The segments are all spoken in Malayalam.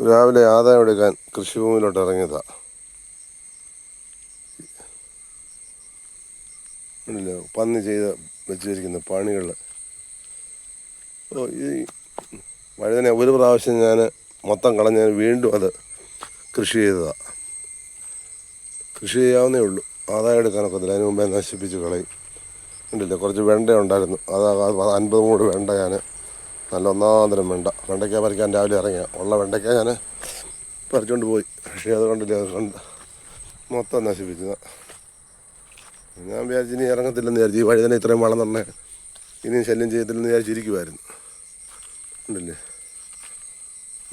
രാവിലെ ആദായം എടുക്കാൻ കൃഷിഭൂമിയിലോട്ട് ഇറങ്ങിയതാണ്. പന്നി ചെയ്ത് വെച്ചിരിക്കുന്ന പണികൾ. ഈ വഴുതന ഒരു പ്രാവശ്യം ഞാൻ മൊത്തം കളഞ്ഞ് വീണ്ടും അത് കൃഷി ചെയ്തതാണ്. കൃഷി ചെയ്യാവുന്നേ ഉള്ളൂ, ആദായം എടുക്കാനൊക്കത്തില്ല. അതിന് മുമ്പേ നശിപ്പിച്ച് കളയും. ഉണ്ടല്ലോ, കുറച്ച് വെണ്ട ഉണ്ടായിരുന്നു. അത് 50 മൂട് വെണ്ട ഞാൻ നല്ല ഒന്നാന്തരം വെണ്ടയ്ക്ക പറിക്കാൻ രാവിലെ ഇറങ്ങിയ ഉള്ള വെണ്ടയ്ക്ക ഞാൻ പറിച്ചുകൊണ്ട് പോയി. പക്ഷേ അതുകൊണ്ടില്ല, അത് മൊത്തം നശിപ്പിച്ചു. ഞാൻ വിചാരിച്ചു ഇനി ഇറങ്ങത്തില്ലെന്ന് വിചാരിച്ചു. ഈ വഴുതന ഇത്രയും വളർന്നുണ്ടേ ഇനിയും ശല്യം ചെയ്യത്തില്ലെന്ന് വിചാരിച്ചിരിക്കുമായിരുന്നു. ഉണ്ടല്ലേ,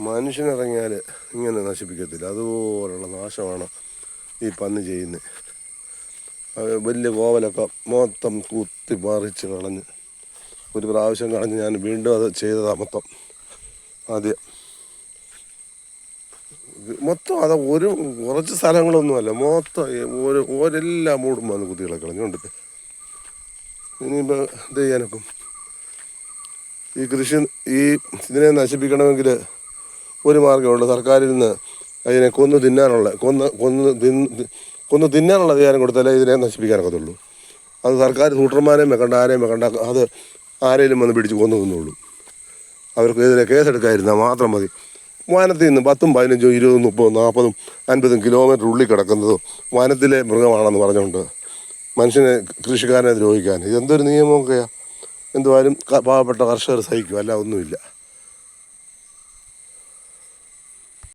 മനുഷ്യനിറങ്ങിയാൽ ഇങ്ങനെ നശിപ്പിക്കത്തില്ല. അതുപോലുള്ള നാശമാണ് ഈ പന്നി ചെയ്യുന്നത്. വലിയ കോവലൊക്കെ മൊത്തം കുത്തി പറിച്ച് കളഞ്ഞ് ഒരു പ്രാവശ്യം കളഞ്ഞ് ഞാൻ വീണ്ടും അത് ചെയ്തതാണ്. മൊത്തം അത് കുറച്ച് സ്ഥലങ്ങളൊന്നുമല്ല, മൊത്തം ഓരെല്ലാം മൂടും വന്ന് കുത്തികളെ കളഞ്ഞുകൊണ്ടിട്ട്. ഇനിയിപ്പോൾ എന്ത് ചെയ്യാനൊക്കും? ഈ കൃഷി ഇതിനെ നശിപ്പിക്കണമെങ്കിൽ ഒരു മാർഗ്ഗമുള്ളൂ. സർക്കാരിൽ നിന്ന് അതിനെ കൊന്നു തിന്നാനുള്ള അധികാരം കൊടുത്താലേ ഇതിനെ നശിപ്പിക്കാനൊക്കത്തുള്ളൂ. അത് സർക്കാർ സൂട്ടർമാരെയും വെക്കണ്ട, ആരെയും വെക്കണ്ട. അത് ആരെങ്കിലും വന്ന് പിടിച്ച് കൊന്നു തിന്നുള്ളൂ. അവർക്ക് ഇതിനെ കേസെടുക്കാതിരുന്നാൽ മാത്രം മതി. വനത്തിൽ നിന്ന് 10, 15, 20, 30, 40, 50 കിലോമീറ്റർ ഉള്ളിൽ കിടക്കുന്നതോ വനത്തിലെ മൃഗമാണെന്ന് പറഞ്ഞുകൊണ്ട് മനുഷ്യനെ, കൃഷിക്കാരനെ ദ്രോഹിക്കാൻ ഇതെന്തൊരു നിയമമൊക്കെയാണ്? എന്തുവായാലും പാവപ്പെട്ട കർഷകർ സഹിക്കും, അല്ല ഒന്നുമില്ല.